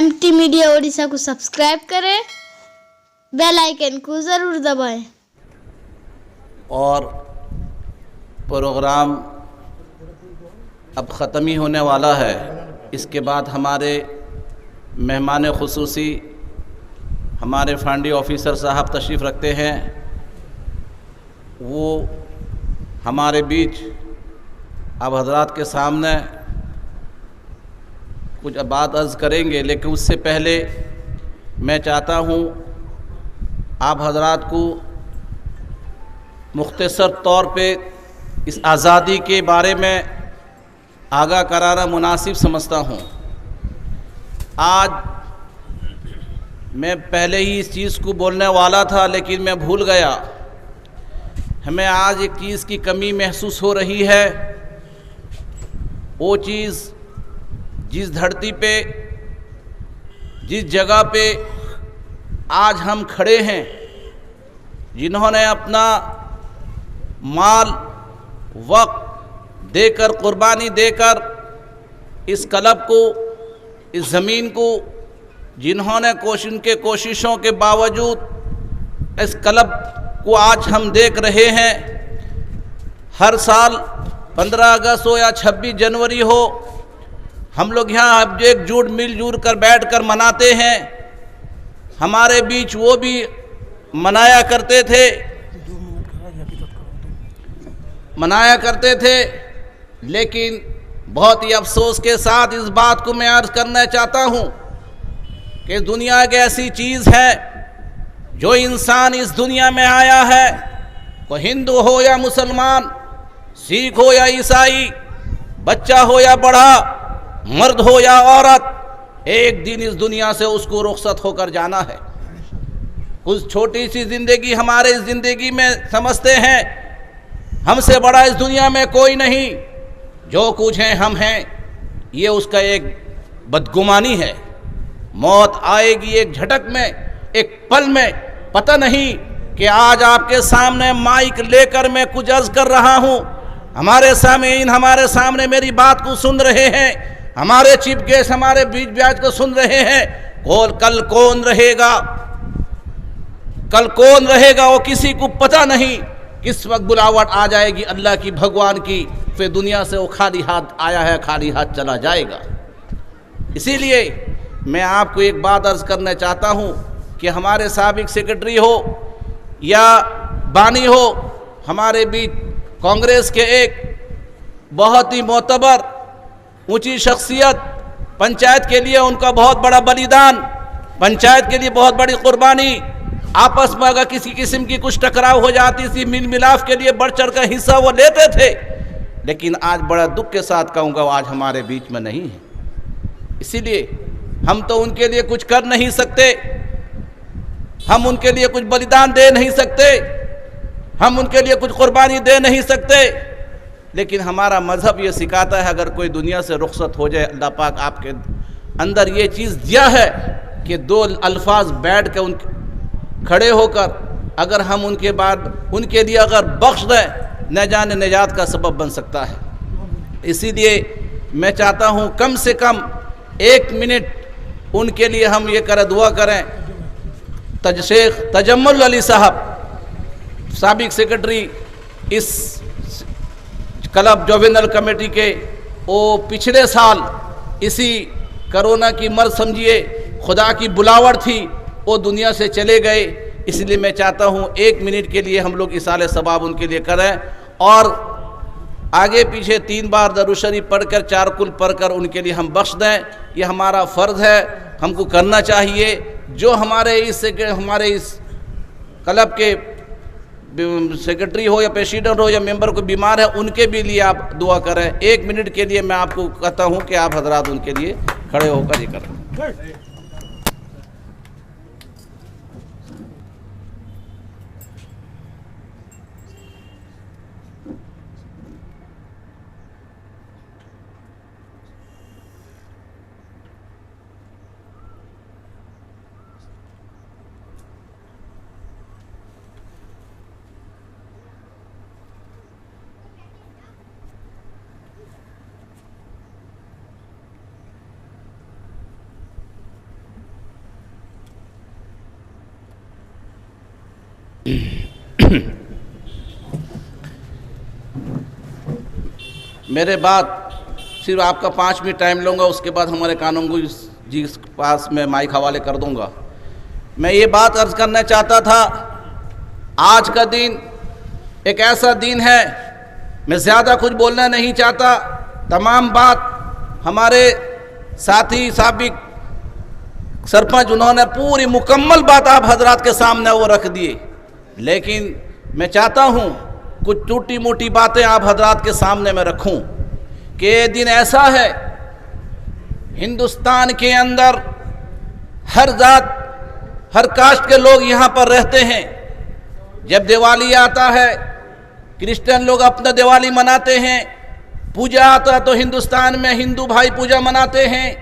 MT media Odisha को subscribe करें, bell icon को ज़रूर दबाएं। और प्रोग्राम अब ख़त्म ही होने वाला है। इसके बाद हमारे मेहमान खुसूसी हमारे फंडी ऑफिसर साहब तशरीफ़ रखते हैं। वो हमारे बीच अब हजरात के सामने कुछ बात अर्ज़ करेंगे, लेकिन उससे पहले मैं चाहता हूँ आप हजरात को मुख्तसर तौर पे इस आज़ादी के बारे में आगाह कराना मुनासिब समझता हूँ। आज मैं पहले ही इस चीज़ को बोलने वाला था, लेकिन मैं भूल गया। हमें आज एक चीज़ की कमी महसूस हो रही है। वो चीज़ जिस धरती पे, जिस जगह पे आज हम खड़े हैं, जिन्होंने अपना माल वक्त देकर, कुर्बानी देकर इस क्लब को, इस ज़मीन को, जिन्होंने उनके कोशिशों के बावजूद इस क्लब को आज हम देख रहे हैं। हर साल 15 अगस्त हो या 26 जनवरी हो, हम लोग यहाँ अब एकजुट मिलजुल कर बैठकर मनाते हैं। हमारे बीच वो भी मनाया करते थे, लेकिन बहुत ही अफसोस के साथ इस बात को मैं अर्ज़ करना चाहता हूँ कि दुनिया एक ऐसी चीज़ है, जो इंसान इस दुनिया में आया है, कोई हिंदू हो या मुसलमान, सिख हो या ईसाई, बच्चा हो या बड़ा, मर्द हो या औरत, एक दिन इस दुनिया से उसको रुखसत होकर जाना है। कुछ छोटी सी ज़िंदगी हमारे इस ज़िंदगी में समझते हैं हमसे बड़ा इस दुनिया में कोई नहीं, जो कुछ है हम हैं, ये उसका एक बदगुमानी है। मौत आएगी एक झटक में, एक पल में। पता नहीं कि आज आपके सामने माइक लेकर मैं कुछ अर्ज़ कर रहा हूँ, हमारे सामने मेरी बात को सुन रहे हैं, हमारे चीफ गेस्ट हमारे बीच ब्याज को सुन रहे हैं। कल कौन रहेगा वो किसी को पता नहीं। किस वक्त बुलावट आ जाएगी अल्लाह की, भगवान की, फिर दुनिया से वो खाली हाथ आया है, खाली हाथ चला जाएगा। इसीलिए मैं आपको एक बात अर्ज़ करना चाहता हूँ कि हमारे साबिक सेक्रेटरी हो या बानी हो, हमारे बीच कांग्रेस के एक बहुत ही मोतबर ऊंची शख्सियत, पंचायत के लिए उनका बहुत बड़ा बलिदान, पंचायत के लिए बहुत बड़ी कुर्बानी। आपस में अगर किसी किस्म की कुछ टकराव हो जाती थी, मिल मिलाप के लिए बढ़ चढ़ कर हिस्सा वो लेते थे, लेकिन आज बड़ा दुख के साथ कहूँगा आज हमारे बीच में नहीं है। इसीलिए हम तो उनके लिए कुछ कर नहीं सकते, हम उनके लिए कुछ बलिदान दे नहीं सकते, हम उनके लिए कुछ कुर्बानी दे नहीं सकते, लेकिन हमारा मज़हब ये सिखाता है अगर कोई दुनिया से रुखसत हो जाए, अल्लाह पाक आपके अंदर ये चीज़ दिया है कि दो अल्फाज बैठ के उनके खड़े होकर अगर हम उनके बाद उनके लिए अगर बख्श दें, न जाने निजात का सबब बन सकता है। इसीलिए मैं चाहता हूँ कम से कम 1 मिनट उनके लिए हम ये दुआ करें। शेख तजम्मुल अली साहब, साबिक सेक्रेटरी इस क्लब जोविनल कमेटी के, वो पिछले साल इसी कोरोना की मर्ज समझिए, खुदा की बुलावट थी, वो दुनिया से चले गए। इसलिए मैं चाहता हूँ 1 मिनट के लिए हम लोग इसाले सवाब उनके लिए करें और आगे पीछे 3 बार दरूद शरीफ पढ़कर, 4 कुल पढ़कर उनके लिए हम बख्श दें। ये हमारा फ़र्ज़ है, हमको करना चाहिए। जो हमारे इस क्लब के सेक्रेटरी हो या प्रेसिडेंट हो या मेंबर को बीमार है, उनके भी लिए आप दुआ करें। 1 मिनट के लिए मैं आपको कहता हूँ कि आप हजरात उनके लिए खड़े होकर ये करें। मेरे बाद सिर्फ आपका 5 मिनट टाइम लूँगा, उसके बाद हमारे कानून जी के पास मैं माइक हवाले कर दूँगा। मैं ये बात अर्ज़ करना चाहता था, आज का दिन एक ऐसा दिन है, मैं ज़्यादा कुछ बोलना नहीं चाहता, तमाम बात हमारे साथी साबिक सरपंच उन्होंने पूरी मुकम्मल बात आप हजरात के सामने वो रख दिए, लेकिन मैं चाहता हूँ कुछ टूटी मोटी बातें आप हजरात के सामने मैं रखूँ कि ये दिन ऐसा है, हिंदुस्तान के अंदर हर जात हर कास्ट के लोग यहाँ पर रहते हैं। जब दिवाली आता है, क्रिश्चियन लोग अपना दिवाली मनाते हैं, पूजा आता है तो हिंदुस्तान में हिंदू भाई पूजा मनाते हैं,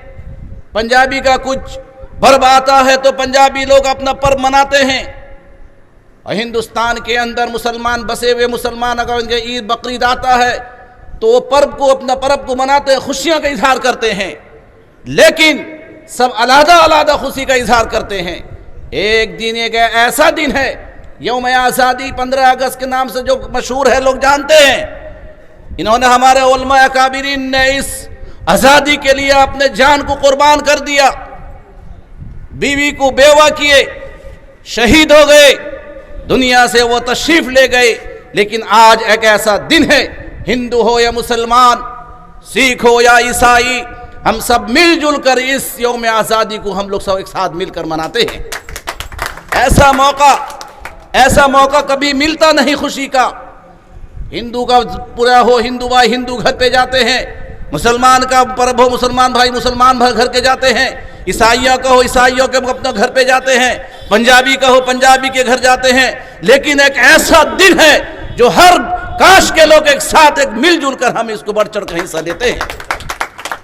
पंजाबी का कुछ पर्व आता है तो पंजाबी लोग अपना पर्व मनाते हैं, और हिंदुस्तान के अंदर मुसलमान बसे हुए मुसलमान अगर उनके ईद बकरीद आता है तो वो पर्व को अपना पर्व को मनाते हैं, खुशियों का इजहार करते हैं, लेकिन सब अलग अलग खुशी का इजहार करते हैं। एक दिन एक ऐसा दिन है, यौम आज़ादी 15 अगस्त के नाम से जो मशहूर है, लोग जानते हैं। इन्होंने हमारे उलमा अकाबिरीन ने इस आज़ादी के लिए अपने जान को कुर्बान कर दिया, बीवी को बेवा किए, शहीद हो गए, दुनिया से वो तशरीफ ले गए। लेकिन आज एक ऐसा दिन है, हिंदू हो या मुसलमान, सिख हो या ईसाई, हम सब मिलजुल कर इस यौम आज़ादी को हम लोग सब एक साथ मिलकर मनाते हैं। ऐसा मौका कभी मिलता नहीं खुशी का। हिंदू का पूरा हो, हिंदू भाई हिंदू घर पे जाते हैं, मुसलमान का पर्व हो, मुसलमान भाई मुसलमान घर के जाते हैं, ईसाइयों का हो ईसाइयों के अपने घर पे जाते हैं, पंजाबी का हो पंजाबी के घर जाते हैं। लेकिन एक ऐसा दिन है जो हर काश के लोग एक साथ एक मिलजुल कर हम इसको बढ़ चढ़ कर हिस्सा लेते हैं।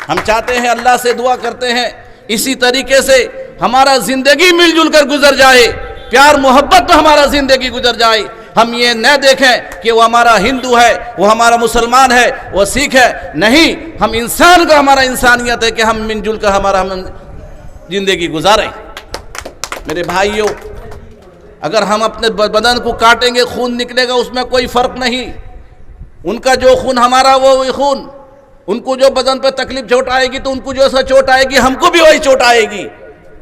हम चाहते हैं, अल्लाह से दुआ करते हैं, इसी तरीके से हमारा जिंदगी मिलजुल कर गुजर जाए, प्यार मोहब्बत में हमारा जिंदगी गुजर जाए। हम ये न देखें कि वो हमारा हिंदू है, वो हमारा मुसलमान है, वो सिख है, नहीं, हम इंसान का हमारा इंसानियत है कि हम मिलजुल कर हमारा जिंदगी गुजारें। मेरे भाइयों, अगर हम अपने बदन को काटेंगे खून निकलेगा, उसमें कोई फर्क नहीं। उनका जो खून हमारा वो खून, उनको जो बदन पर तकलीफ चोट आएगी तो उनको जो ऐसा चोट आएगी हमको भी वही चोट आएगी।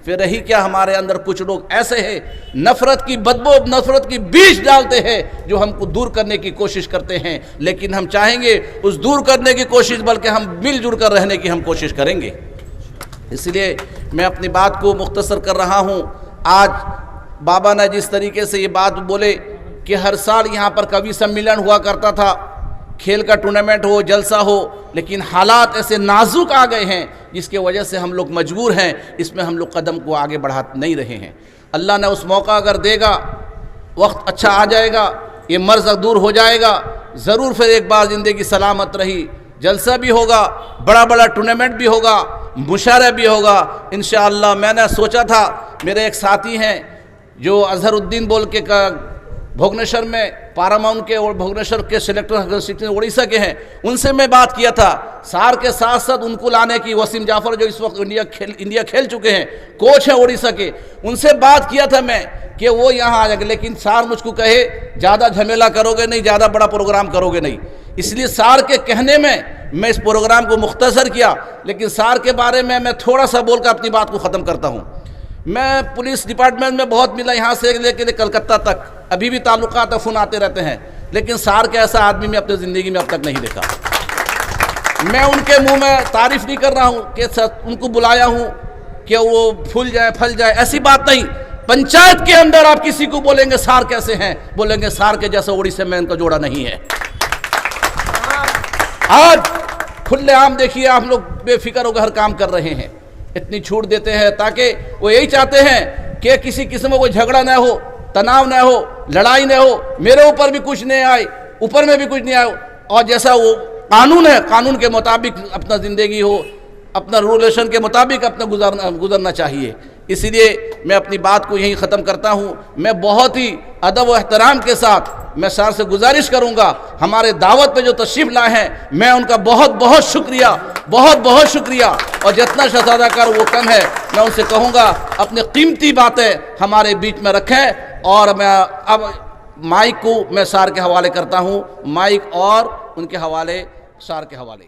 फिर रही क्या, हमारे अंदर कुछ लोग ऐसे हैं नफरत की बदबू, नफरत की बीज डालते हैं जो हमको दूर करने की कोशिश करते हैं। लेकिन हम चाहेंगे उस दूर करने की कोशिश बल्कि हम मिलजुल कर रहने की हम कोशिश करेंगे। इसलिए मैं अपनी बात को मुख्तसर कर रहा हूँ। आज बाबा ने जिस तरीके से ये बात बोले कि हर साल यहाँ पर कवि सम्मेलन हुआ करता था, खेल का टूर्नामेंट हो, जलसा हो, लेकिन हालात ऐसे नाजुक आ गए हैं जिसके वजह से हम लोग मजबूर हैं, इसमें हम लोग कदम को आगे बढ़ा नहीं रहे हैं। अल्लाह ने उस मौका अगर देगा, वक्त अच्छा आ जाएगा, ये मर्ज दूर हो जाएगा, ज़रूर फिर एक बार ज़िंदगी सलामत रही, जलसा भी होगा, बड़ा बड़ा टूर्नामेंट भी होगा, मुशायरा भी होगा इंशाअल्लाह। मैंने सोचा था, मेरे एक साथी हैं जो अजहरुद्दीन बोल के भुवनेश्वर में पारामाउंट के और भुवनेश्वर के सिलेक्टर उड़ीसा के हैं, उनसे मैं बात किया था। सार के साथ साथ उनको लाने की, वसीम जाफर जो इस वक्त इंडिया खेल चुके हैं, कोच हैं उड़ीसा के, उनसे बात किया था मैं कि वो यहाँ आ जाएंगे। लेकिन सार मुझको कहे ज़्यादा झमेला करोगे नहीं, ज़्यादा बड़ा प्रोग्राम करोगे नहीं, इसलिए सार के कहने में मैं इस प्रोग्राम को मुख्तसर किया। लेकिन सार के बारे में मैं थोड़ा सा बोल कर अपनी बात को ख़त्म करता हूँ। मैं पुलिस डिपार्टमेंट में बहुत मिला, यहाँ से लेकर कलकत्ता तक, अभी भी ताल्लुकात फ़ोन आते रहते हैं, लेकिन सार के ऐसा आदमी मैं अपनी ज़िंदगी में अब तक नहीं देखा। मैं उनके मुंह में तारीफ़ नहीं कर रहा हूँ कि उनको बुलाया हूँ कि वो फूल जाए फल जाए, ऐसी बात नहीं। पंचायत के अंदर आप किसी को बोलेंगे सार कैसे हैं, बोलेंगे सार के जैसा उड़ीसा में इनका जोड़ा नहीं है। आज खुलेआम देखिए, आप लोग बेफिक्र होकर हर काम कर रहे हैं, इतनी छूट देते हैं ताकि वो यही चाहते हैं कि किसी किस्म का कोई झगड़ा न हो, तनाव न हो, लड़ाई न हो, मेरे ऊपर भी कुछ नहीं आए, ऊपर में भी कुछ नहीं आए, और जैसा वो कानून है, कानून के मुताबिक अपना ज़िंदगी हो, अपना रूलेशन के मुताबिक अपना गुजरना चाहिए। इसीलिए मैं अपनी बात को यहीं ख़त्म करता हूँ। मैं बहुत ही अदब व एहतराम के साथ मैं सार से गुजारिश करूँगा, हमारे दावत पे जो तशरीफ़ लाए हैं, मैं उनका बहुत बहुत शुक्रिया, बहुत बहुत शुक्रिया। और जितना शहजादा कर वो कम है, मैं उनसे कहूँगा अपनी कीमती बातें हमारे बीच में रखें। और मैं अब مائک کو میں سار کے حوالے کرتا ہوں، مائک اور ان کے حوالے سار کے حوالے.